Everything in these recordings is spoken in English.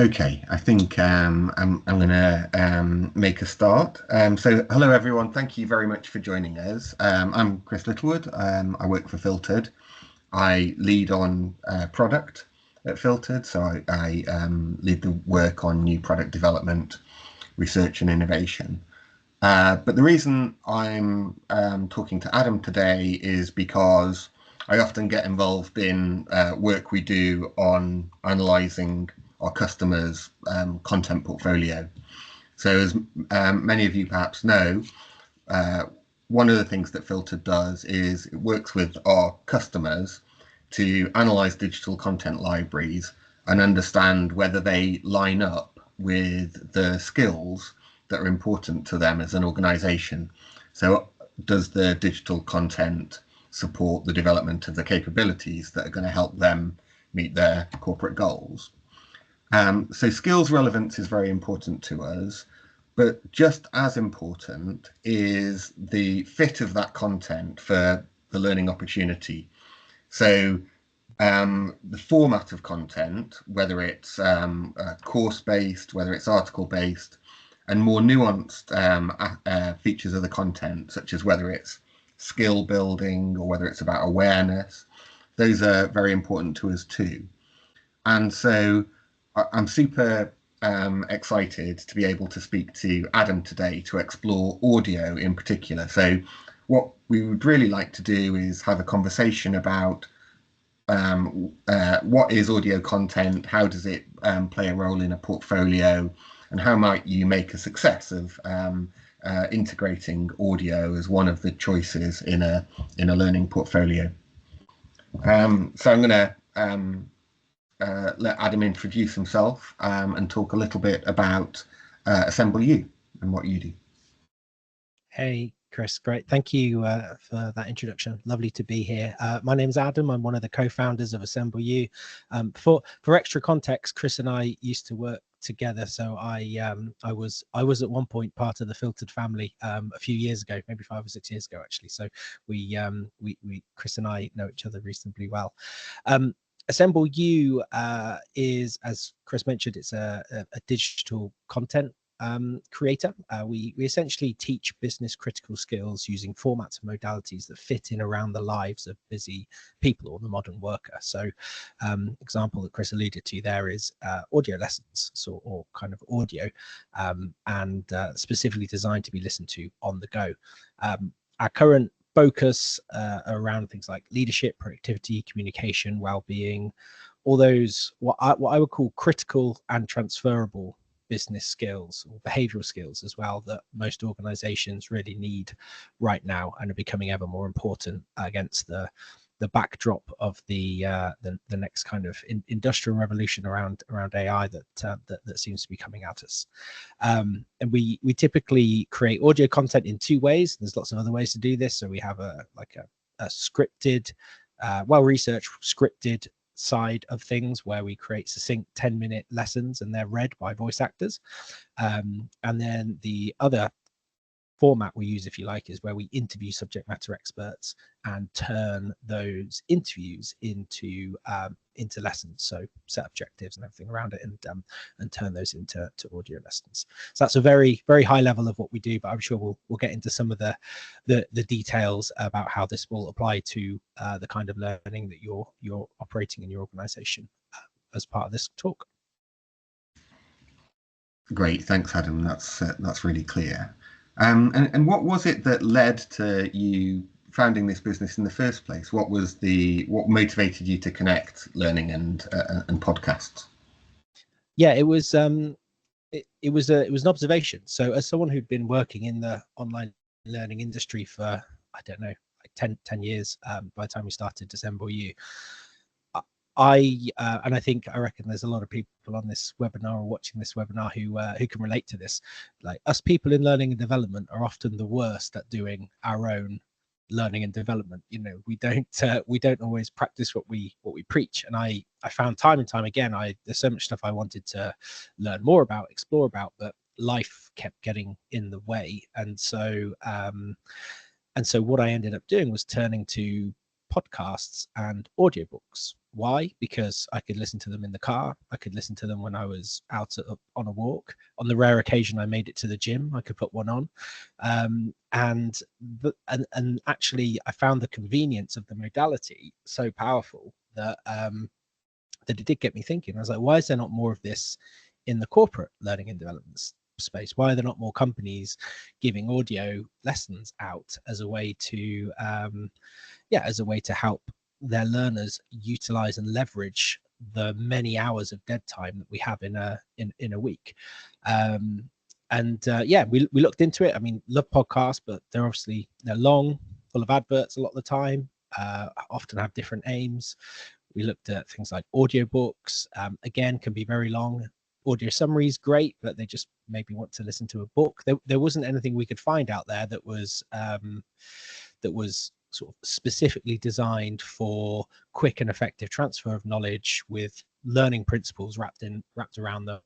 Okay, I think I'm going to make a start. So, hello everyone. Thank you very much for joining us. I'm Chris Littlewood. I work for Filtered. I lead on product at Filtered, so I lead the work on new product development, research, and innovation. But the reason I'm talking to Adam today is because I often get involved in work we do on analysing our customers' content portfolio. So as many of you perhaps know, one of the things that Filtered does is it works with our customers to analyse digital content libraries and understand whether they line up with the skills that are important to them as an organisation. So does the digital content support the development of the capabilities that are going to help them meet their corporate goals? So skills relevance is very important to us, but just as important is the fit of that content for the learning opportunity. So the format of content, whether it's course-based, whether it's article-based, and more nuanced features of the content, such as whether it's skill building or whether it's about awareness, those are very important to us too. And so I'm super excited to be able to speak to Adam today to explore audio in particular. So what we would really like to do is have a conversation about what is audio content, how does it play a role in a portfolio, and how might you make a success of integrating audio as one of the choices in a learning portfolio. So I'm going to let Adam introduce himself and talk a little bit about Assemble U and what you do. Hey, Chris, great. Thank you for that introduction. Lovely to be here. My name's Adam. I'm one of the co-founders of Assemble U. For extra context, Chris and I used to work together. So I was at one point part of the Filtered family a few years ago, maybe 5 or 6 years ago, actually. So we Chris and I know each other reasonably well. Assemble U is, as Chris mentioned, it's a digital content creator. We essentially teach business critical skills using formats and modalities that fit in around the lives of busy people or the modern worker. So example that Chris alluded to there is audio lessons, or kind of audio, and specifically designed to be listened to on the go. Our current focus around things like leadership, productivity, communication, well-being, all those what I would call critical and transferable business skills or behavioral skills as well, that most organizations really need right now and are becoming ever more important against the backdrop of the next kind of industrial revolution around AI that seems to be coming at us. And we typically create audio content in 2 ways. There's lots of other ways to do this. So we have a scripted, well-researched scripted side of things where we create succinct 10-minute lessons and they're read by voice actors. And then the other format we use, if you like, is where we interview subject matter experts and turn those interviews into lessons. So set objectives and everything around it, and turn those into audio lessons. So that's a very, very high level of what we do, but I'm sure we'll get into some of the details about how this will apply to the kind of learning that you're operating in your organization as part of this talk. Great, thanks, Adam. That's really clear. And what was it that led to you founding this business in the first place? What motivated you to connect learning and podcasts? Yeah, it was an observation. So as someone who'd been working in the online learning industry for, I don't know, like 10 years by the time we started Assemble U, and I reckon there's a lot of people on this webinar or watching this webinar who can relate to this. Like, us people in learning and development are often the worst at doing our own learning and development. You know, we don't always practice what we preach. And I found time and time again, there's so much stuff I wanted to learn more about, explore about, but life kept getting in the way. And so what I ended up doing was turning to podcasts and audiobooks. Why? Because I could listen to them in the car. I could listen to them when I was out on a walk. On the rare occasion I made it to the gym, I could put one on. And actually, I found the convenience of the modality so powerful that that it did get me thinking. I was like, why is there not more of this in the corporate learning and development space? Why are there not more companies giving audio lessons out as a way to as a way to help their learners utilize and leverage the many hours of dead time that we have in a week? We looked into it. I mean, love podcasts, but they're long, full of adverts a lot of the time, often have different aims. We looked at things like audiobooks, again, can be very long. Audio summaries, great, but they just maybe want to listen to a book. There wasn't anything we could find out there that was sort of specifically designed for quick and effective transfer of knowledge with learning principles wrapped around them,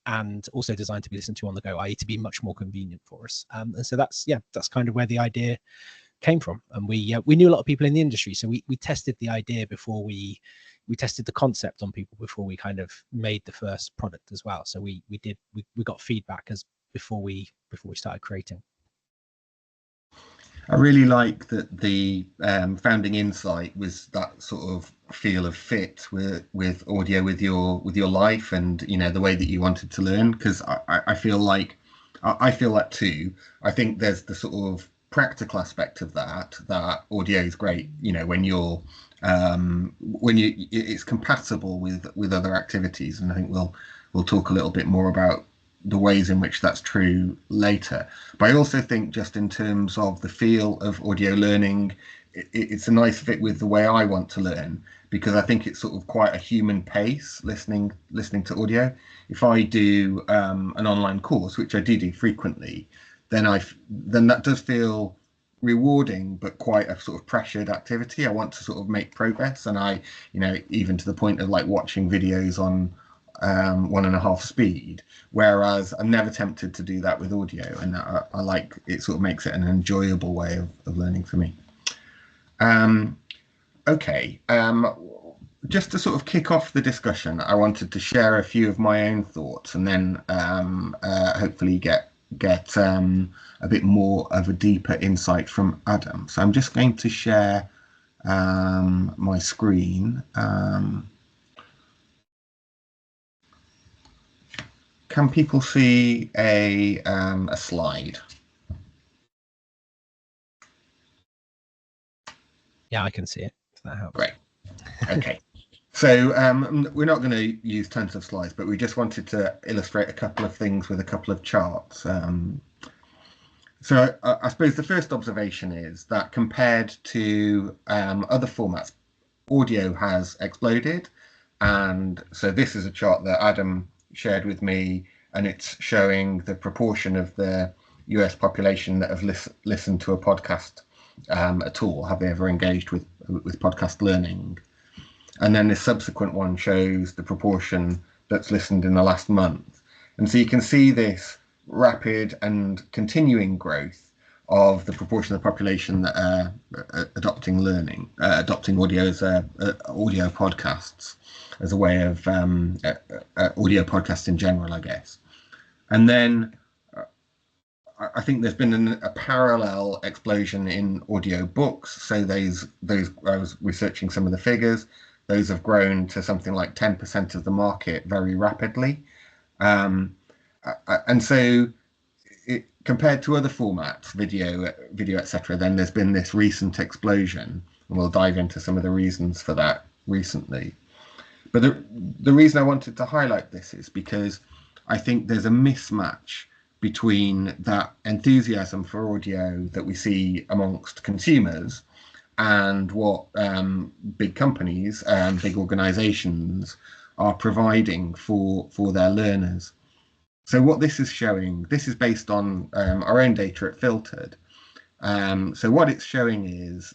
and also designed to be listened to on the go, i.e. to be much more convenient for us. And so that's kind of where the idea came from. And we knew a lot of people in the industry, so we tested the idea before we tested the concept on people before we kind of made the first product as well. So we got feedback as before we started creating. I really like that the founding insight was that sort of feel of fit with audio, with your life, and the way that you wanted to learn. Because I feel like I feel that too. I think there's the sort of practical aspect of that audio is great. When you're it's compatible with other activities, and I think we'll talk a little bit more about the ways in which that's true later. But I also think, just in terms of the feel of audio learning, it's a nice fit with the way I want to learn, because I think it's sort of quite a human pace listening to audio. If I do an online course, which I do frequently, then that does feel rewarding, but quite a sort of pressured activity. I want to sort of make progress, and I even to the point of like watching videos on 1.5 speed, whereas I'm never tempted to do that with audio, and I like it. Sort of makes it an enjoyable way of learning for me. Okay, just to sort of kick off the discussion, I wanted to share a few of my own thoughts, and then hopefully get a bit more of a deeper insight from Adam. So I'm just going to share my screen. Can people see a slide? Yeah, I can see it, if that helps. Great. Okay. So we're not going to use tons of slides, but we just wanted to illustrate a couple of things with a couple of charts. So I suppose the first observation is that compared to other formats, audio has exploded. And so this is a chart that Adam shared with me, and it's showing the proportion of the US population that have listened to a podcast at all. Have they ever engaged with podcast learning? And then the subsequent one shows the proportion that's listened in the last month. And so you can see this rapid and continuing growth of the proportion of the population that are adopting audio as audio podcasts as a way of audio podcasts in general, I guess. And then I think there's been a parallel explosion in audio books. So those I was researching some of the figures. Those have grown to something like 10% of the market very rapidly. And so compared to other formats, video, etc., then there's been this recent explosion, and we'll dive into some of the reasons for that recently. But the reason I wanted to highlight this is because I think there's a mismatch between that enthusiasm for audio that we see amongst consumers and what big companies and big organizations are providing for their learners. So what this is showing, this is based on our own data at Filtered. So what it's showing is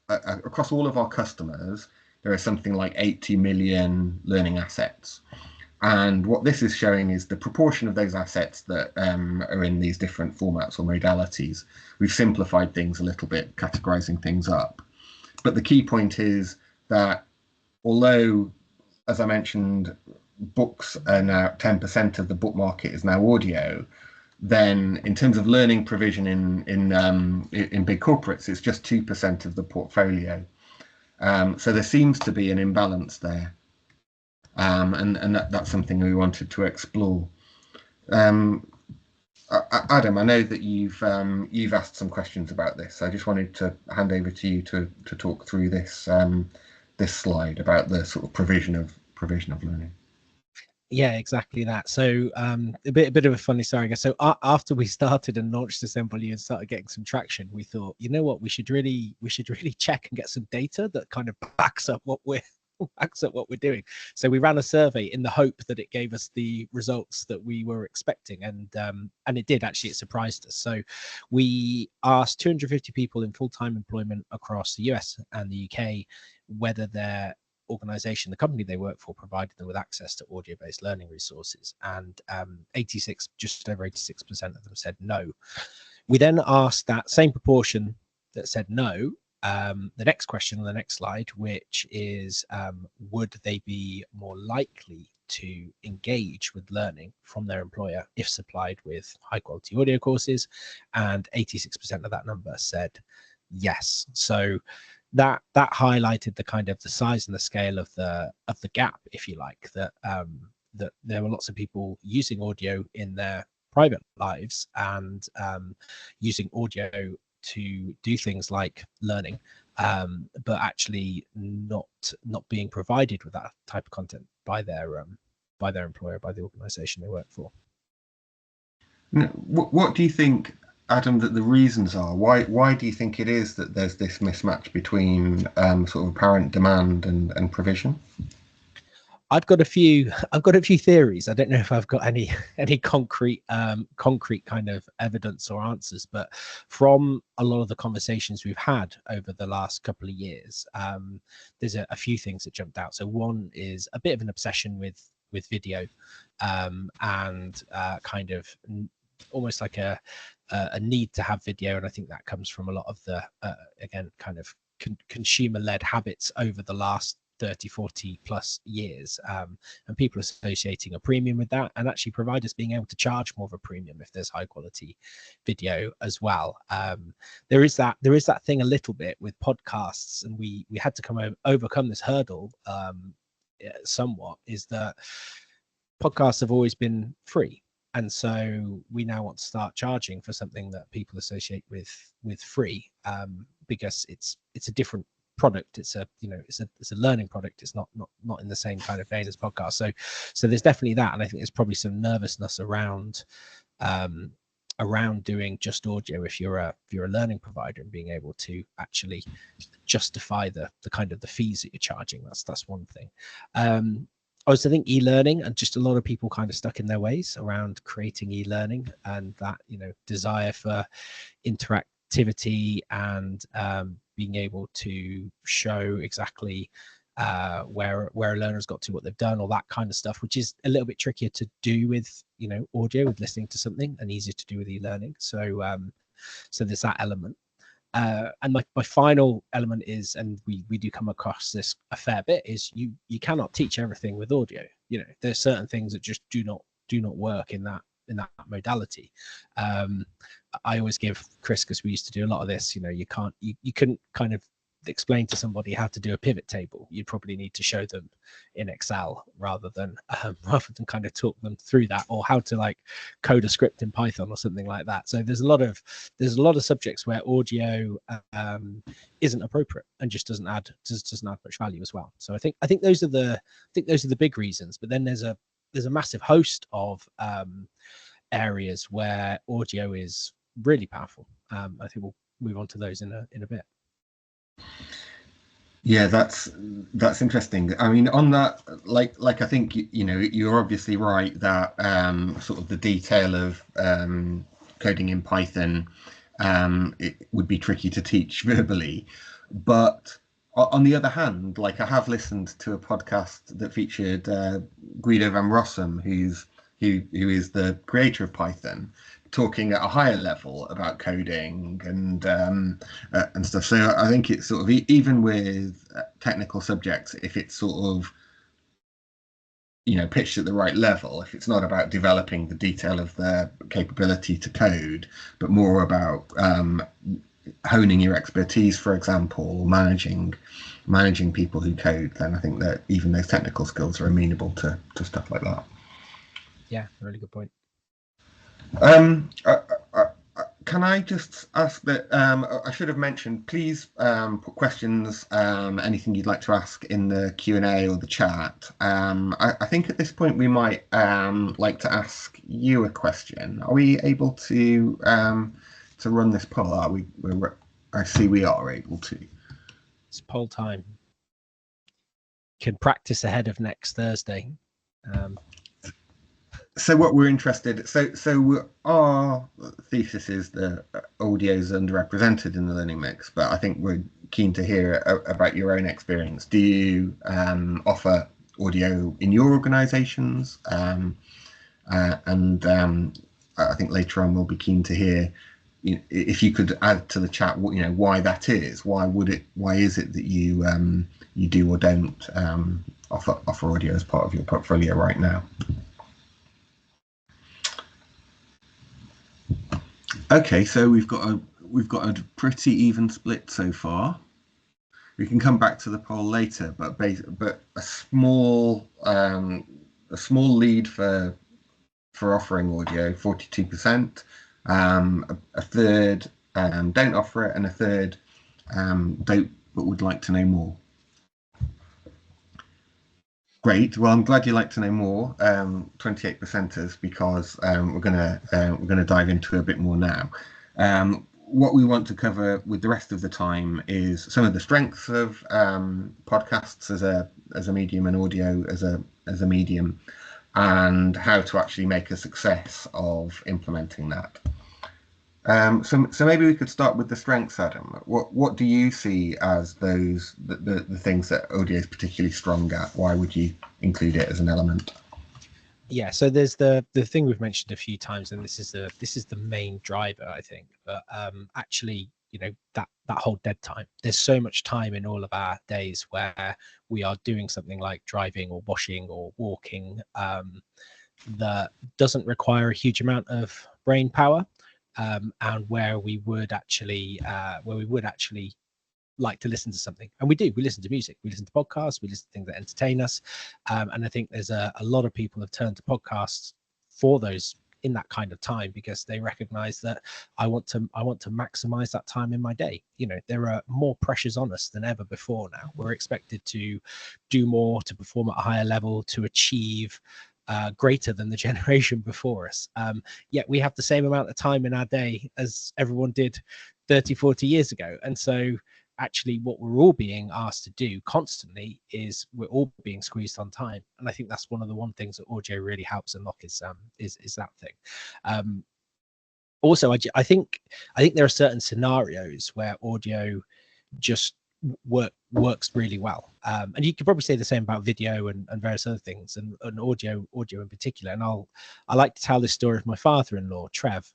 across all of our customers, there are something like 80 million learning assets. And what this is showing is the proportion of those assets that are in these different formats or modalities. We've simplified things a little bit, categorizing things up. But the key point is that although, as I mentioned, books are now 10% of the book market is now audio, then in terms of learning provision in big corporates, it's just 2% of the portfolio. So there seems to be an imbalance there, and that's something we wanted to explore. Adam, I know that you've asked some questions about this. I just wanted to hand over to you to talk through this this slide about the sort of provision of learning. Yeah, exactly that. So a bit of a funny story, I guess. So after we started and launched Assemble You and started getting some traction, we thought, you know what, we should really check and get some data that kind of backs up what we're doing. So we ran a survey in the hope that it gave us the results that we were expecting, and it did. Actually, it surprised us. So we asked 250 people in full-time employment across the US and the UK whether their organization, the company they work for, provided them with access to audio-based learning resources, and 86, just over 86% of them said no. We then asked that same proportion that said no the next question on the next slide, which is would they be more likely to engage with learning from their employer if supplied with high quality audio courses, and 86% of that number said yes. So that highlighted the kind of the size and the scale of the gap, if you like, that that there were lots of people using audio in their private lives and using audio to do things like learning, but actually not being provided with that type of content by their employer, by the organization they work for. What do you think, Adam, that the reasons are? Why do you think it is that there's this mismatch between sort of apparent demand and provision? I've got a few theories. I don't know if I've got any concrete kind of evidence or answers, but from a lot of the conversations we've had over the last couple of years, there's a few things that jumped out. So one is a bit of an obsession with video, and kind of almost like a need to have video, and I think that comes from a lot of the again kind of consumer-led habits over the last 30, 40 plus years, and people associating a premium with that, and actually providers being able to charge more of a premium if there's high quality video as well. There is that thing a little bit with podcasts, and we had to overcome this hurdle somewhat, is that podcasts have always been free, and so we now want to start charging for something that people associate with free, because it's a different product. It's a learning product. It's not in the same kind of vein as podcasts. So there's definitely that, and I think there's probably some nervousness around doing just audio if you're a learning provider, and being able to actually justify the kind of the fees that you're charging. That's one thing. I also think e-learning, and just a lot of people kind of stuck in their ways around creating e-learning, and that desire for interactivity and being able to show exactly where a learner's got to, what they've done, all that kind of stuff, which is a little bit trickier to do with audio, with listening to something, and easier to do with e-learning. So so there's that element. And my final element is, and we do come across this a fair bit, is you cannot teach everything with audio. There's certain things that just do not work in that modality. I always give Chris, because we used to do a lot of this, you couldn't kind of explain to somebody how to do a pivot table. You'd probably need to show them in Excel rather than kind of talk them through that, or how to like code a script in Python or something like that. So there's a lot of subjects where audio isn't appropriate and just doesn't add much value as well. So I think those are the big reasons. But then there's a massive host of areas where audio is really powerful. I think we'll move on to those in a bit. Yeah, that's interesting. I mean, on that, like I think you're obviously right that sort of the detail of coding in Python, it would be tricky to teach verbally. But on the other hand, like I have listened to a podcast that featured Guido van Rossum, who is the creator of Python, talking at a higher level about coding and stuff. So I think it's sort of even with technical subjects, if it's sort of pitched at the right level, if it's not about developing the detail of their capability to code, but more about honing your expertise, for example, or managing people who code, then I think that even those technical skills are amenable to stuff like that. Yeah, really good point. Can I just ask that I should have mentioned, please put questions, anything you'd like to ask in the Q&A or the chat. I think at this point we might like to ask you a question. Are we able to run this poll? I see we are able to. It's poll time. Can practice ahead of next Thursday. So what we're interested, so our thesis is that audio is underrepresented in the learning mix, but I think we're keen to hear about your own experience. Do you offer audio in your organisations? And I think later on we'll be keen to hear if you could add to the chat why that is. Why is it that you do or don't offer audio as part of your portfolio right now? Okay, so we've got a pretty even split so far. We can come back to the poll later, but a small lead for offering audio, 42%. A third don't offer it, and a third don't but would like to know more. Great. Well, I'm glad you like to know more, 28%ers, because we're gonna dive into a bit more now. What we want to cover with the rest of the time is some of the strengths of podcasts as a medium and audio as a medium, and how to actually make a success of implementing that. So maybe we could start with the strengths, Adam. What do you see as the things that audio is particularly strong at? Why would you include it as an element? Yeah, so there's the thing we've mentioned a few times, and this is the main driver, I think. But actually, that whole dead time. There's so much time in all of our days where we are doing something like driving or washing or walking that doesn't require a huge amount of brain power. And where we would actually like to listen to something, and we listen to music, we listen to podcasts, we listen to things that entertain us, and I think there's a lot of people have turned to podcasts for those in that kind of time, because they recognize that I want to maximize that time in my day. There are more pressures on us than ever before now. We're expected to do more, to perform at a higher level, to achieve greater than the generation before us. Yet we have the same amount of time in our day as everyone did 30, 40 years ago. And so actually what we're all being asked to do constantly is we're all being squeezed on time. And I think that's one of the things that audio really helps unlock is that thing. Also, I think there are certain scenarios where audio just works really well, and you could probably say the same about video and various other things, and audio in particular. And I like to tell this story of my father-in-law, Trev,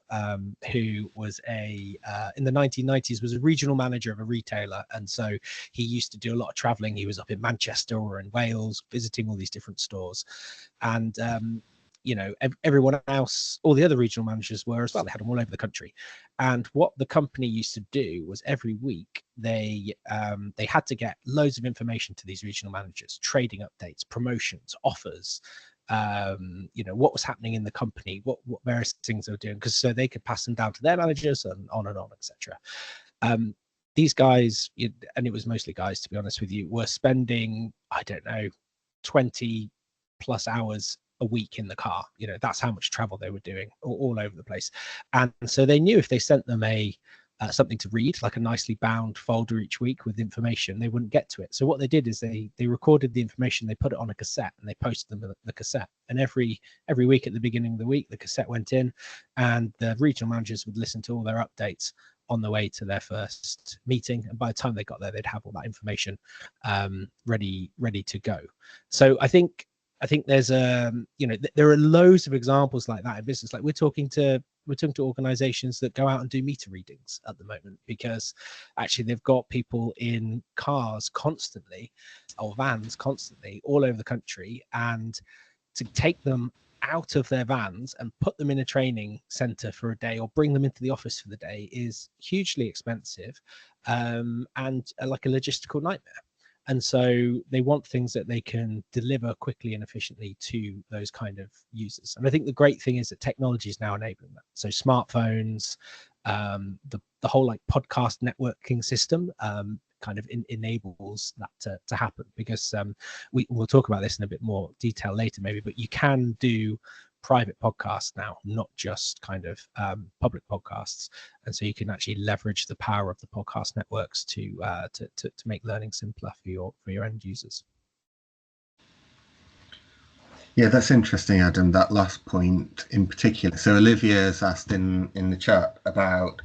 who was in the 1990s was a regional manager of a retailer, and so he used to do a lot of traveling. He was up in Manchester or in Wales visiting all these different stores, and everyone else, all the other regional managers were as well. They had them all over the country. And what the company used to do was every week they had to get loads of information to these regional managers, trading updates, promotions, offers, what was happening in the company, what various things they were doing, because so they could pass them down to their managers and on, etc. These guys, and it was mostly guys, to be honest with you, were spending, I don't know, 20 plus hours a week in the car. That's how much travel they were doing all over the place. And so they knew if they sent them something to read, like a nicely bound folder each week with information, they wouldn't get to it. So what they did is they recorded the information, they put it on a cassette, and they posted them the cassette. And every week at the beginning of the week, the cassette went in, and the regional managers would listen to all their updates on the way to their first meeting. And by the time they got there, they'd have all that information ready to go. So I think there's there are loads of examples like that in business. Like we're talking to organizations that go out and do meter readings at the moment, because actually they've got people in cars constantly, or vans constantly, all over the country, and to take them out of their vans and put them in a training center for a day or bring them into the office for the day is hugely expensive, and like a logistical nightmare. And so they want things that they can deliver quickly and efficiently to those kind of users. And I think the great thing is that technology is now enabling that. So smartphones, the whole like podcast networking system kind of enables that to happen, because we'll talk about this in a bit more detail later maybe, but you can do private podcasts now, not just kind of public podcasts, and so you can actually leverage the power of the podcast networks to make learning simpler for your end users. Yeah, that's interesting, Adam, that last point in particular. So Olivia's asked in the chat about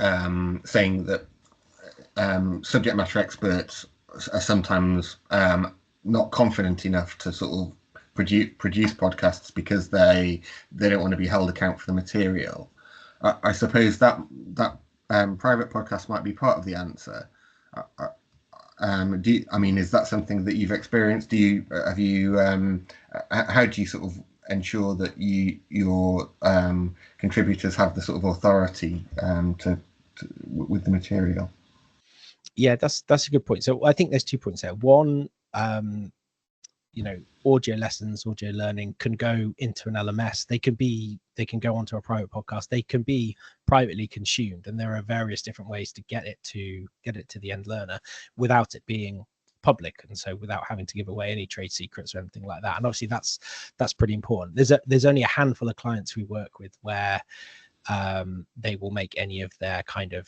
saying that subject matter experts are sometimes not confident enough to sort of produce podcasts because they don't want to be held account for the material. I suppose that private podcast might be part of the answer. Is that something that you've experienced? How do you sort of ensure that your contributors have the sort of authority with the material? Yeah, that's a good point. So I think there's 2 points there. One, audio lessons, audio learning can go into an LMS. They can go onto a private podcast. They can be privately consumed, and there are various different ways to get it to the end learner without it being public, and so without having to give away any trade secrets or anything like that. And obviously that's pretty important. There's only a handful of clients we work with where they will make any of their kind of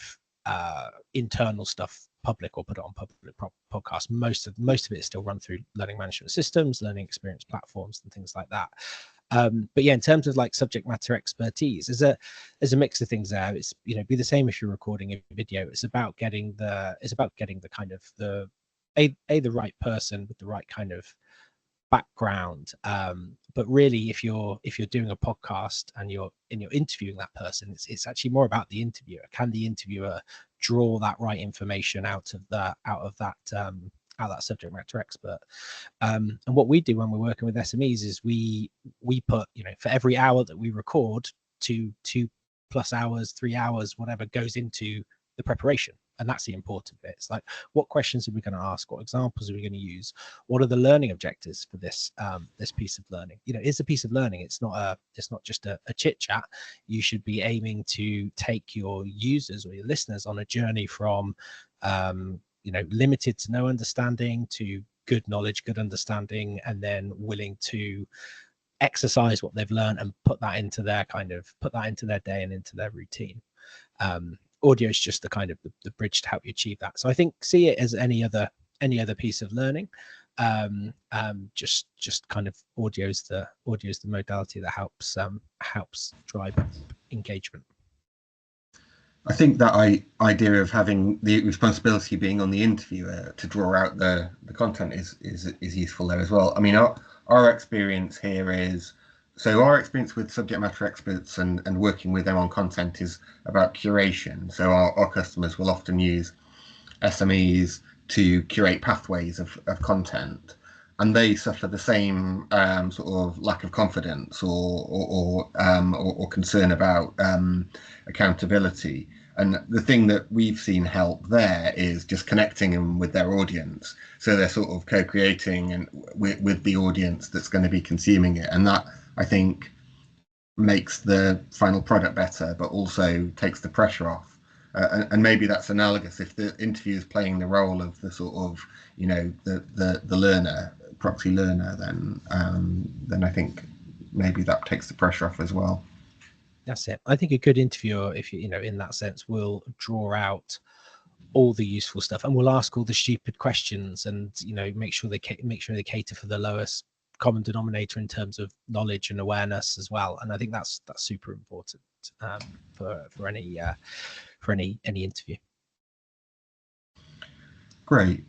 internal stuff public or put it on public podcasts. Most of it is still run through learning management systems, learning experience platforms, and things like that. But yeah, in terms of like subject matter expertise, there's a mix of things there. It's be the same if you're recording a video. It's about getting the kind of the right person with the right kind of background, but really if you're doing a podcast and you're interviewing that person, it's actually more about the interviewer. Can the interviewer draw that right information out of that subject matter expert? And what we do when we're working with SMEs is we put, for every hour that we record, 2+ hours, 3 hours, whatever goes into the preparation. And that's the important bit. It's like, what questions are we going to ask? What examples are we going to use? What are the learning objectives for this piece of learning? It's a piece of learning. It's not just a chit chat. You should be aiming to take your users or your listeners on a journey from limited to no understanding to good knowledge, good understanding, and then willing to exercise what they've learned and put that into their day and into their routine. Audio is just the kind of the bridge to help you achieve that. So I think see it as any other piece of learning. Just kind of audio's the modality that helps drive engagement. I think that idea of having the responsibility being on the interviewer to draw out the content is useful there as well. I mean, our experience here is, so our experience with subject matter experts and working with them on content is about curation. So our customers will often use SMEs to curate pathways of content, and they suffer the same sort of lack of confidence or concern about accountability. And the thing that we've seen help there is just connecting them with their audience, so they're sort of co-creating and with the audience that's going to be consuming it, and that, I think, makes the final product better, but also takes the pressure off. And maybe that's analogous. If the interview is playing the role of the sort of, the learner, proxy learner, then I think maybe that takes the pressure off as well. That's it. I think a good interviewer, if in that sense, will draw out all the useful stuff and will ask all the stupid questions, and make sure they cater for the lowest common denominator in terms of knowledge and awareness as well. And I think that's super important for any interview. Great.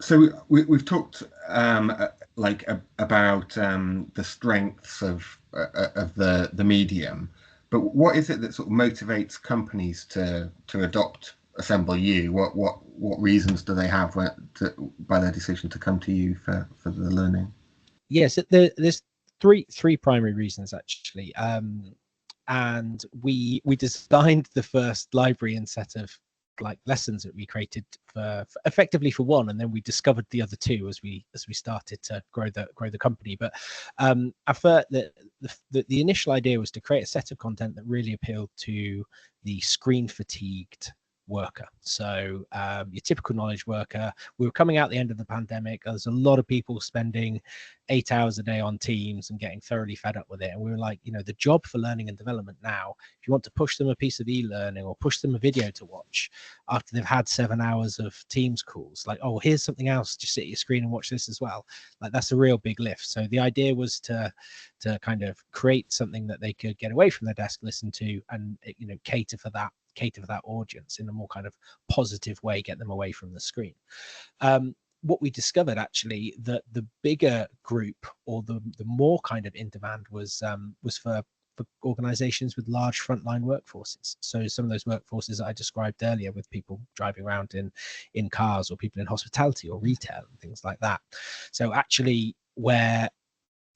So we've talked about the strengths of the medium, But what is it that sort of motivates companies to adopt Assemble You? What reasons do they have by their decision to come to you for the learning? Yes, there's three primary reasons actually. And we designed the first library and set of like lessons that we created for effectively for one, and then we discovered the other two as we started to grow the company. But I thought that the initial idea was to create a set of content that really appealed to the screen fatigued worker. So your typical knowledge worker. We were coming out the end of the pandemic. There's a lot of people spending 8 hours a day on Teams and getting thoroughly fed up with it. And we were like, you know, the job for learning and development now, if you want to push them a piece of e-learning or push them a video to watch after they've had 7 hours of Teams calls, like, oh, here's something else, just sit at your screen and watch this as well. Like, that's a real big lift. So the idea was to kind of create something that they could get away from their desk, listen to, and, you know, cater for that audience in a more kind of positive way, get them away from the screen. What we discovered actually, that the bigger group, or the more kind of in demand, was for organizations with large frontline workforces. So some of those workforces that I described earlier, with people driving around in cars, or people in hospitality or retail and things like that. So actually, where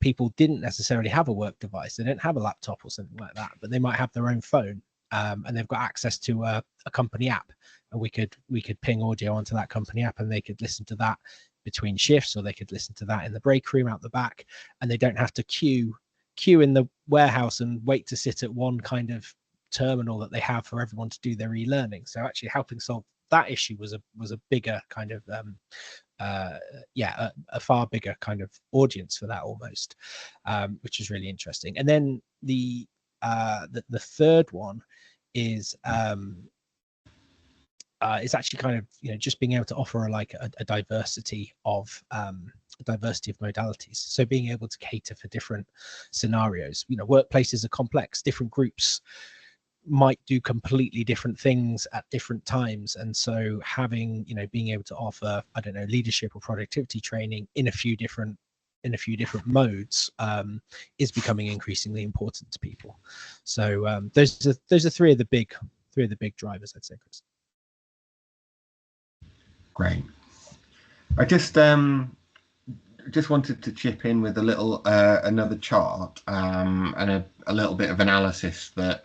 people didn't necessarily have a work device, they didn't have a laptop or something like that, but they might have their own phone, and they've got access to a company app, and we could ping audio onto that company app, and they could listen to that between shifts, or they could listen to that in the break room out the back, and they don't have to queue in the warehouse and wait to sit at one kind of terminal that they have for everyone to do their e-learning. So actually helping solve that issue was a bigger kind of a far bigger kind of audience for that almost, which is really interesting. And then the third one is actually kind of, you know, just being able to offer a diversity of modalities. So being able to cater for different scenarios. You know, workplaces are complex, different groups might do completely different things at different times, and so having, you know, being able to offer, I don't know, leadership or productivity training in a few different modes is becoming increasingly important to people. So those are three of the big drivers, I'd say, Chris. Great. I just wanted to chip in with a little another chart and a little bit of analysis that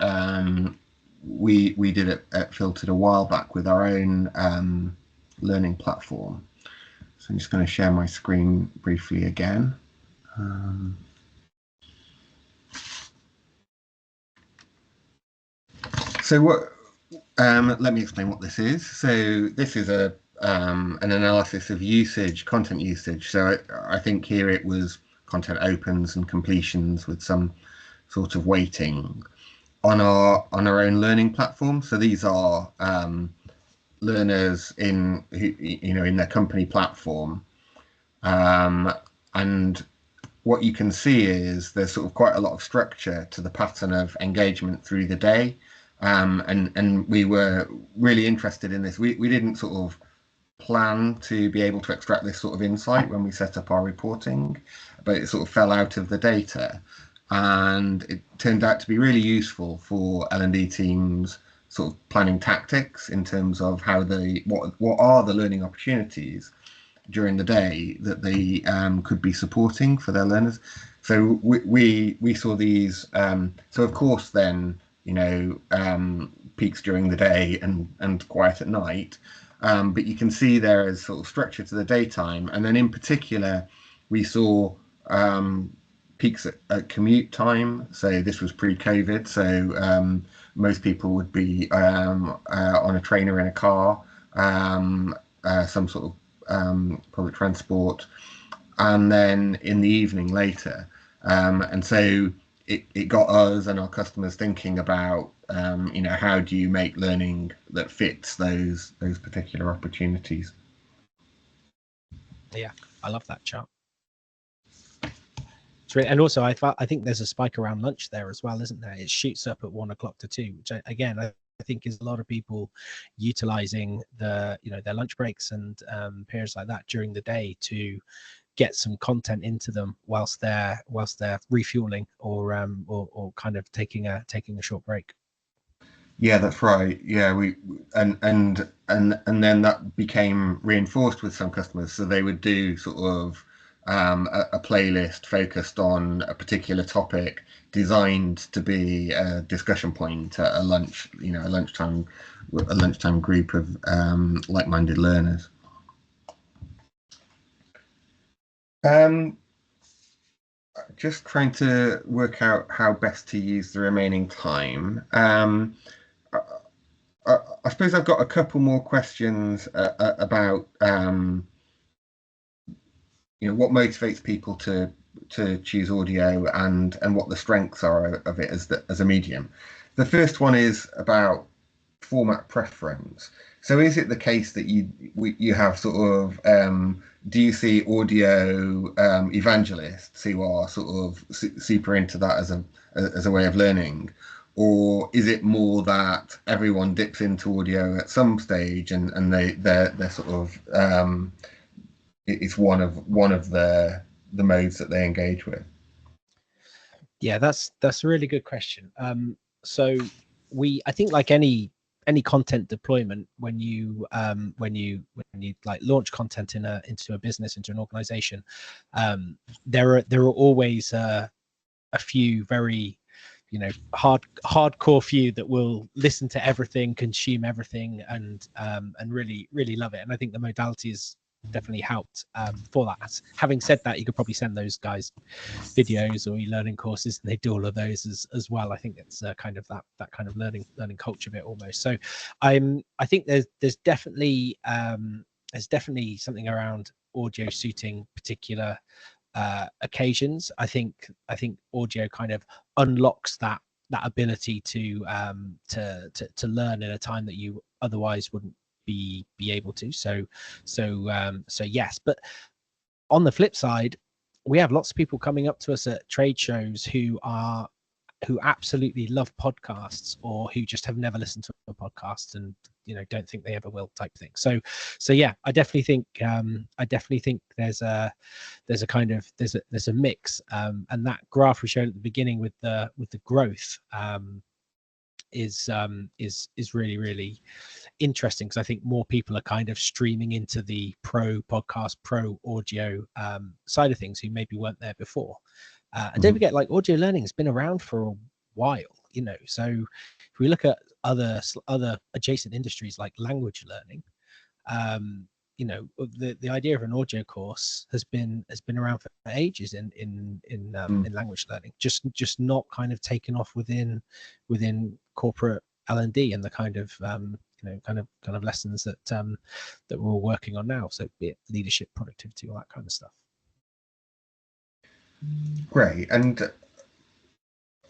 we did at Filtered a while back with our own learning platform. So I'm just going to share my screen briefly again. So what? Let me explain what this is. So this is an analysis of usage, content usage. So I think here it was content opens and completions with some sort of weighting on our own learning platform. So these are learners in their company platform, and what you can see is there's sort of quite a lot of structure to the pattern of engagement through the day. And we were really interested in this. We didn't sort of plan to be able to extract this sort of insight when we set up our reporting, but it sort of fell out of the data, and it turned out to be really useful for L&D teams sort of planning tactics in terms of how what are the learning opportunities during the day that they could be supporting for their learners. So we saw these. So of course, then, you know, peaks during the day and quiet at night. But you can see there is sort of structure to the daytime, and then in particular, we saw peaks at commute time. So this was pre-COVID. So most people would be on a train or in a car, some sort of public transport, and then in the evening later. And so it got us and our customers thinking about, you know, how do you make learning that fits those particular opportunities. Yeah, I love that chart. And also, I think there's a spike around lunch there as well, isn't there? It shoots up at 1 o'clock to 2, which I think is a lot of people utilizing their lunch breaks and periods like that during the day to get some content into them whilst they're refueling or kind of taking a short break. Yeah, that's right. Yeah, we and then that became reinforced with some customers. So they would do sort of a playlist focused on a particular topic, designed to be a discussion point at a lunch, a lunchtime group of like-minded learners. Just trying to work out how best to use the remaining time. I suppose I've got a couple more questions about what motivates people to choose audio and what the strengths are of it as a medium. The first one is about format preference. So is it the case that you have sort of do you see audio evangelists who are sort of super into that as a way of learning? Or is it more that everyone dips into audio at some stage and they're sort of it's one of the modes that they engage with? Yeah, that's a really good question. So I think like any content deployment, when you like launch content into a business, into an organization, there are always a few very hardcore few that will listen to everything, consume everything, and really love it. And I think the modality has definitely helped for that. Having said that, you could probably send those guys videos or e-learning courses, and they do all of those as well. I think it's kind of that kind of learning culture bit almost. So I think there's definitely something around audio suiting particular occasions. I think audio kind of unlocks that ability to learn in a time that you otherwise wouldn't be able to. So yes. But on the flip side, we have lots of people coming up to us at trade shows who absolutely love podcasts, or who just have never listened to a podcast and don't think they ever will, type thing. So yeah, I definitely think there's a kind of there's a mix, and that graph we showed at the beginning with the growth is really interesting, because I think more people are kind of streaming into the pro podcast, pro audio side of things, who maybe weren't there before. And don't forget, like, audio learning has been around for a while, so if we look at other adjacent industries like language learning, the idea of an audio course has been around for ages in language learning, just not kind of taken off within corporate L&D and the kind of kind of lessons that we're all working on now. So be it leadership, productivity, all that kind of stuff. Great. And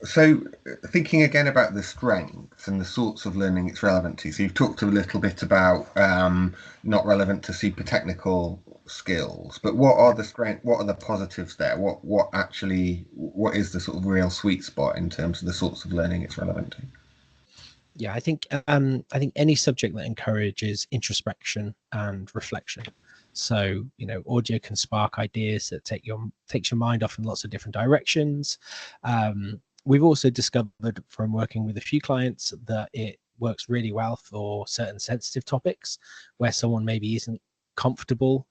so thinking again about the strengths and the sorts of learning it's relevant to. So you've talked a little bit about not relevant to super technical skills, but what are the positives there? What is the sort of real sweet spot in terms of the sorts of learning it's relevant to? Yeah, I think any subject that encourages introspection and reflection. So audio can spark ideas that takes your mind off in lots of different directions. We've also discovered from working with a few clients that it works really well for certain sensitive topics, where someone maybe isn't comfortable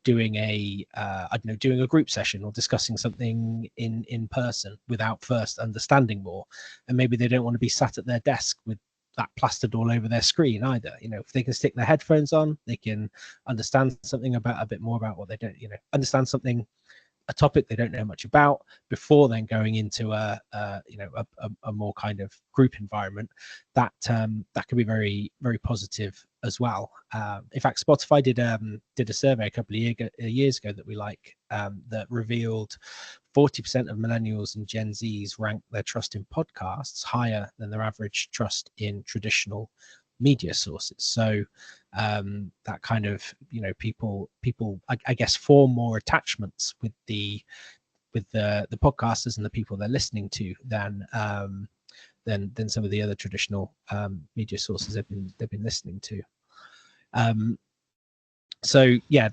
doing a group session or discussing something in person without first understanding more, and maybe they don't want to be sat at their desk with that plastered all over their screen either. If they can stick their headphones on, they can understand something about a bit more about what they don't understand something, a topic they don't know much about, before then going into a more kind of group environment. That can be very, very positive as well. In fact, Spotify did a survey a couple of years ago that we like, that revealed 40% of millennials and Gen Zs rank their trust in podcasts higher than their average trust in traditional media sources. So that kind of people I guess form more attachments with the podcasters and the people they're listening to than some of the other traditional media sources they've been listening to. So yeah,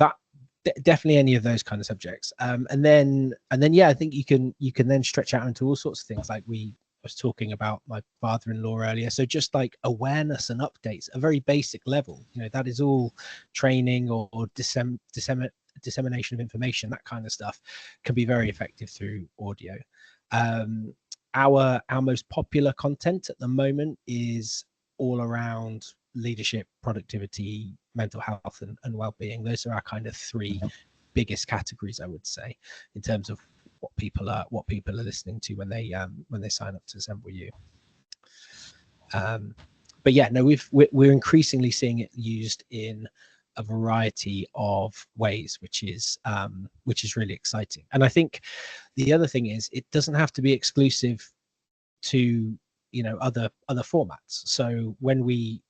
definitely any of those kind of subjects. And then yeah, I think you can then stretch out into all sorts of things, like we was talking about my father-in-law earlier. So just like awareness and updates, a very basic level, that is all training or dissemination of information. That kind of stuff can be very effective through audio. Our most popular content at the moment is all around leadership, productivity, mental health, and well-being. Those are our kind of three biggest categories, I would say, in terms of what people are listening to when they sign up to Assemble You. But yeah, no, we're increasingly seeing it used in a variety of ways, which is really exciting. And I think the other thing is, it doesn't have to be exclusive to other formats. So when we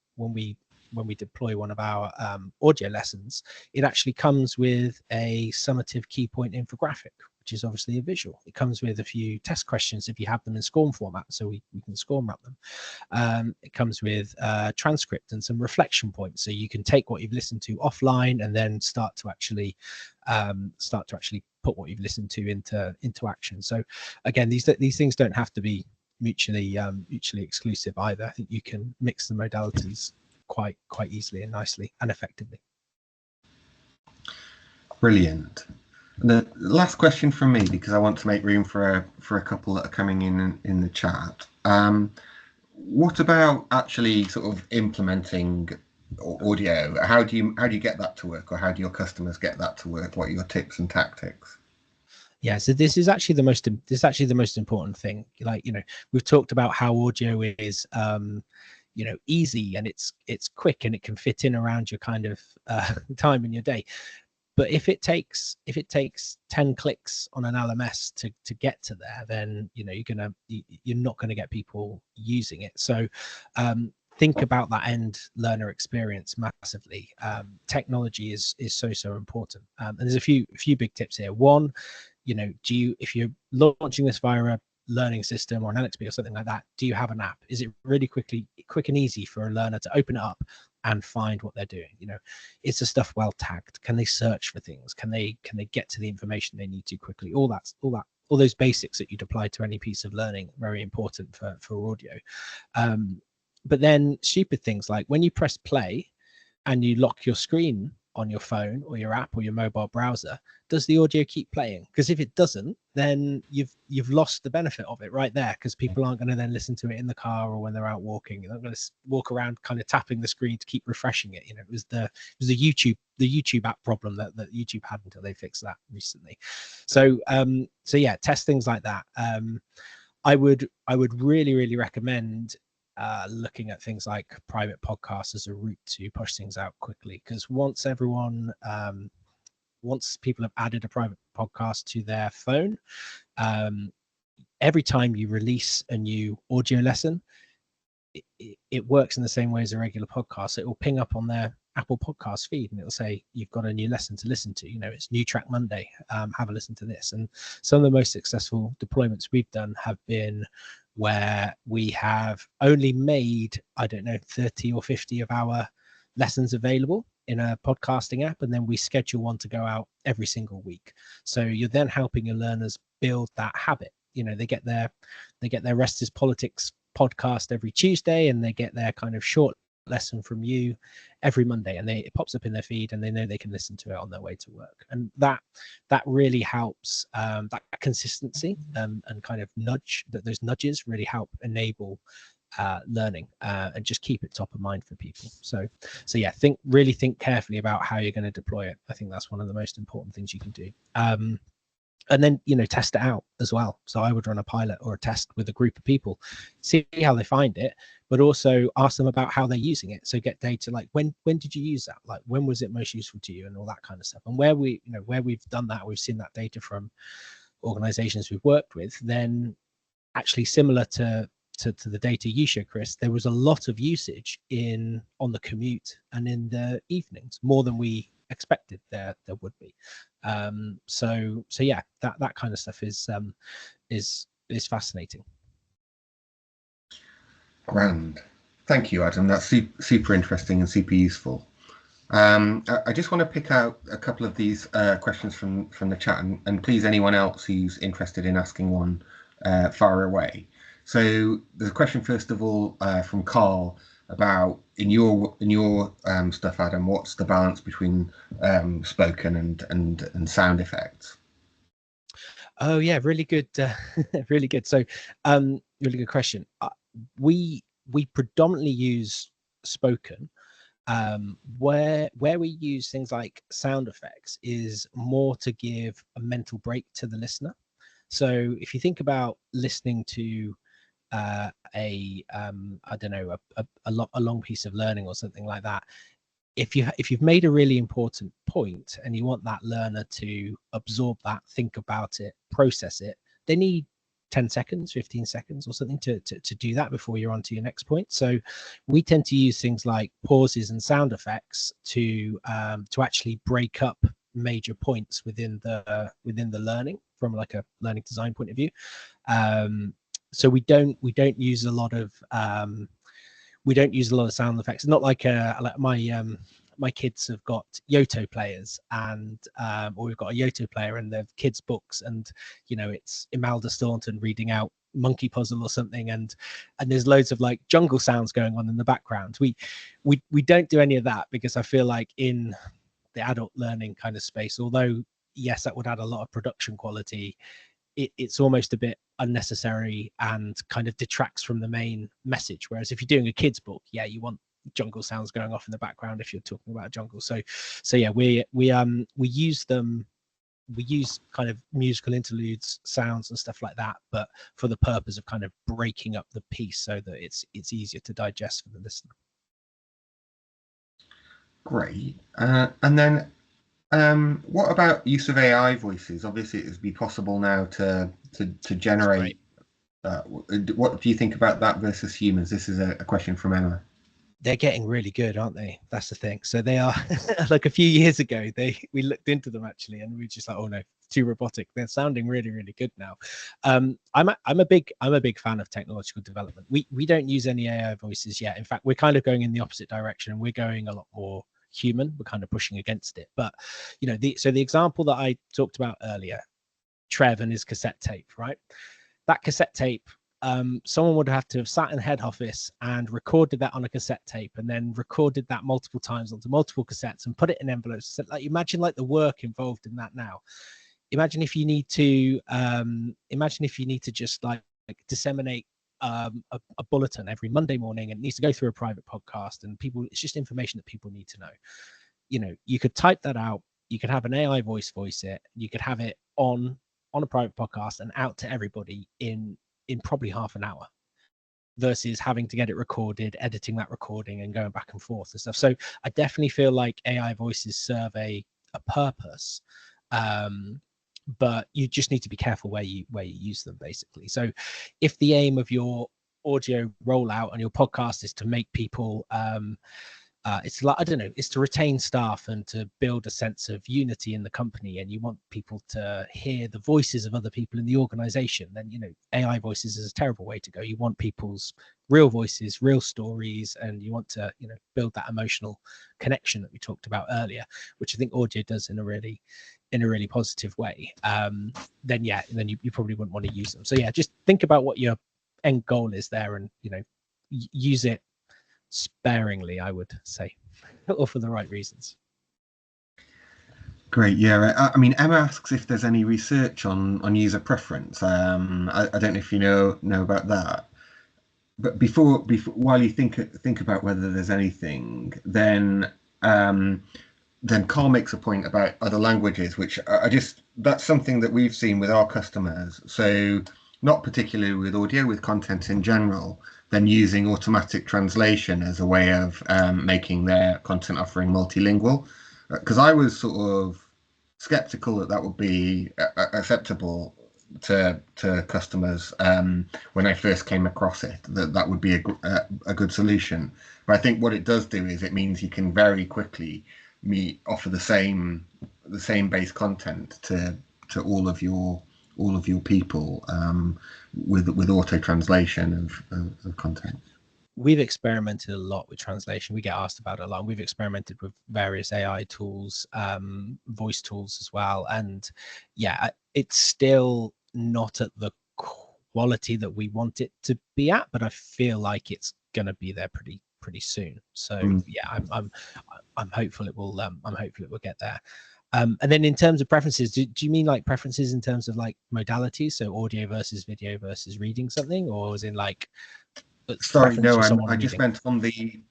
deploy one of our audio lessons, it actually comes with a summative key point infographic, which is obviously a visual. It comes with a few test questions if you have them in SCORM format, so we can SCORM wrap them. It comes with a transcript and some reflection points, so you can take what you've listened to offline and then start to actually put what you've listened to into action. So again, these things don't have to be mutually exclusive either. I think you can mix the modalities quite easily and nicely and effectively. Brilliant. The last question from me, because I want to make room for a couple that are coming in the chat. What about actually sort of implementing audio? How do you get that to work, or how do your customers get that to work? What are your tips and tactics? Yeah, so this is actually the most important thing. Like, we've talked about how audio is easy, and it's quick, and it can fit in around your kind of time in your day. But if it takes 10 clicks on an LMS to get to there, then you're not gonna get people using it. So think about that end learner experience massively. Technology is so important, and there's a few big tips here. One, if you're launching this via a learning system or an LXP or something like that, do you have an app? Is it really quick and easy for a learner to open it up and find what they're doing? Is the stuff well tagged? Can they search for things? Can they get to the information they need to quickly? All those basics that you'd apply to any piece of learning, very important for audio. But then stupid things like when you press play and you lock your screen on your phone or your app or your mobile browser, does the audio keep playing? Because if it doesn't, then you've lost the benefit of it right there, because people aren't going to then listen to it in the car or when they're out walking. They're not going to walk around kind of tapping the screen to keep refreshing it. It was the YouTube app problem that YouTube had until they fixed that recently. So yeah, test things like that. I would really recommend looking at things like private podcasts as a route to push things out quickly, because once people have added a private podcast to their phone, every time you release a new audio lesson, it works in the same way as a regular podcast. So it will ping up on their Apple Podcast feed, and it will say you've got a new lesson to listen to. It's New Track Monday. Have a listen to this. And some of the most successful deployments we've done have been where we have only made, 30 or 50 of our lessons available in a podcasting app, and then we schedule one to go out every single week. So you're then helping your learners build that habit. They get their Rest is Politics podcast every Tuesday, and they get their kind of short lesson from you every Monday, and it pops up in their feed, and they know they can listen to it on their way to work. And that really helps. That consistency and kind of those nudges really help enable learning and just keep it top of mind for people. So yeah, think carefully about how you're going to deploy it. I think that's one of the most important things you can do. And then test it out as well. So I would run a pilot or a test with a group of people, see how they find it, but also ask them about how they're using it. So get data like when did you use that? Like when was it most useful to you, and all that kind of stuff. And where we've done that, we've seen that data from organizations we've worked with, then actually similar to the data you showed, Chris, there was a lot of usage on the commute and in the evenings, more than we expected there would be. So yeah, that kind of stuff is fascinating. Grand. Thank you, Adam. That's super interesting and super useful. I just want to pick out a couple of these questions from the chat, and please, anyone else who's interested in asking one, far away. So there's a question first of all from Carl about in your stuff, Adam. What's the balance between spoken and sound effects? Oh yeah, really good, really good. So, really good question. We predominantly use spoken. Where we use things like sound effects is more to give a mental break to the listener. So if you think about listening to I don't know, a long piece of learning or something like that, if you've made a really important point and you want that learner to absorb that, think about it, process it, they need 10 seconds, 15 seconds or something to do that before you're on to your next point. So we tend to use things like pauses and sound effects to actually break up major points within the learning from like a learning design point of view. So we don't use a lot of sound effects. Not like my kids have got Yoto players, and or we've got a Yoto player in the kids' books, and it's Imelda Staunton reading out Monkey Puzzle or something, and there's loads of like jungle sounds going on in the background. We don't do any of that because I feel like in the adult learning kind of space, although yes, that would add a lot of production quality, it's almost a bit unnecessary and kind of detracts from the main message. Whereas if you're doing a kid's book, yeah, you want jungle sounds going off in the background if you're talking about jungle. So yeah, we use them. We use kind of musical interludes, sounds and stuff like that, but for the purpose of kind of breaking up the piece so that it's easier to digest for the listener. Great. And then what about use of AI voices? Obviously, it would be possible now to generate. What do you think about that versus humans? This is a question from Emma. They're getting really good, aren't they? That's the thing. So they are like a few years ago, we looked into them actually, and we were just like, oh no, too robotic. They're sounding really, really good now. I'm a big fan of technological development. We don't use any AI voices yet. In fact, we're kind of going in the opposite direction. We're going a lot more human. We're kind of pushing against it. But the example that I talked about earlier, Trev and his cassette tape, right? That cassette tape, someone would have to have sat in head office and recorded that on a cassette tape, and then recorded that multiple times onto multiple cassettes and put it in envelopes. So, like, imagine like the work involved in that now. Imagine if you need to just like disseminate a bulletin every Monday morning, and it needs to go through a private podcast, and it's just information that people need to know. You could type that out, you could have an AI voice it, you could have it on a private podcast and out to everybody in probably half an hour, versus having to get it recorded, editing that recording and going back and forth and stuff. So I definitely feel like AI voices serve a purpose, but you just need to be careful where you use them, basically. So if the aim of your audio rollout on your podcast is to make people it's like, I don't know, it's to retain staff and to build a sense of unity in the company, and you want people to hear the voices of other people in the organization, then AI voices is a terrible way to go. You want people's real voices, real stories, and you want to build that emotional connection that we talked about earlier, which I think audio does in a really positive way. Then you probably wouldn't want to use them. So yeah, just think about what your end goal is there, and use it sparingly, I would say, or for the right reasons. Great. Yeah. I mean, Emma asks if there's any research on user preference. I don't know if you know about that. But before while you think about whether there's anything, then Carl makes a point about other languages, which that's something that we've seen with our customers. So not particularly with audio, with content in general, then using automatic translation as a way of making their content offering multilingual. Because I was sort of skeptical that would be acceptable to customers when I first came across it, that would be a good solution. But I think what it does do is it means you can very quickly offer the same base content to all of your people with auto translation of content. we've experimented a lot with translation. We get asked about it a lot. We've experimented with various AI tools, voice tools as well. And yeah, it's still not at the quality that we want it to be at, but I feel like it's going to be there pretty soon. So yeah, I'm hopeful it will. I'm hopeful it will get there. And then in terms of preferences, do you mean like preferences in terms of like modalities, so audio versus video versus reading something, or is in like Sorry, no, I just reading? meant on the,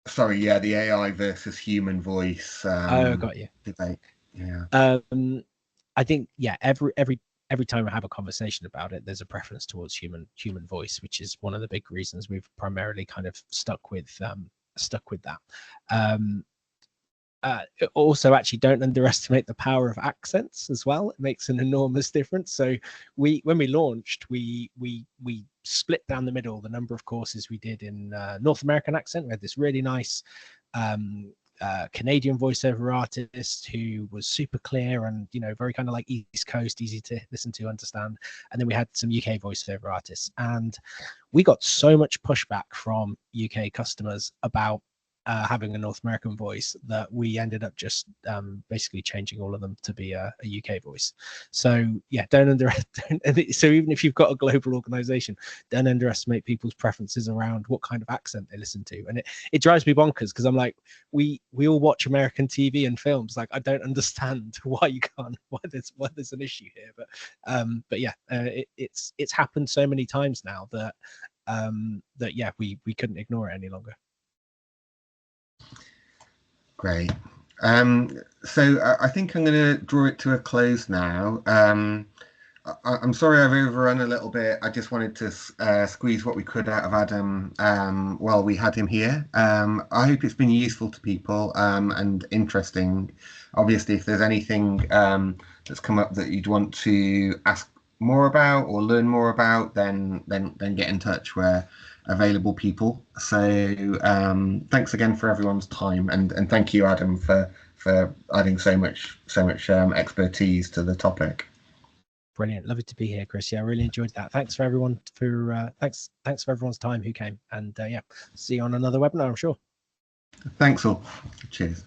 sorry, yeah, the AI versus human voice Oh, got you. debate. Yeah. I think yeah, every time I have a conversation about it, there's a preference towards human voice, which is one of the big reasons we've primarily kind of stuck with that. Also, actually, don't underestimate the power of accents as well. It makes an enormous difference. So when we launched, we split down the middle the number of courses we did in North American accent. We had this really nice Canadian voiceover artist who was super clear and, you know, very kind of like East Coast, easy to listen to, understand. And then we had some UK voiceover artists, and we got so much pushback from UK customers about having a North American voice that we ended up just basically changing all of them to be a UK voice. So yeah, so even if you've got a global organization, don't underestimate people's preferences around what kind of accent they listen to. And it drives me bonkers, because I'm like, we all watch American TV and films. Like, I don't understand why you can't, why there's an issue here. But yeah, it's happened so many times now that yeah, we couldn't ignore it any longer. Great. So I think I'm going to draw it to a close now. I'm sorry I've overrun a little bit. I just wanted to squeeze what we could out of Adam while we had him here. I hope it's been useful to people and interesting. Obviously, if there's anything that's come up that you'd want to ask more about or learn more about, then get in touch. We're available people. So thanks again for everyone's time, and thank you, Adam, for adding so much expertise to the topic. Brilliant, lovely to be here, Chris. Yeah, I really enjoyed that. Thanks for everyone thanks for everyone's time who came, and yeah, see you on another webinar, I'm sure. Thanks all. Cheers.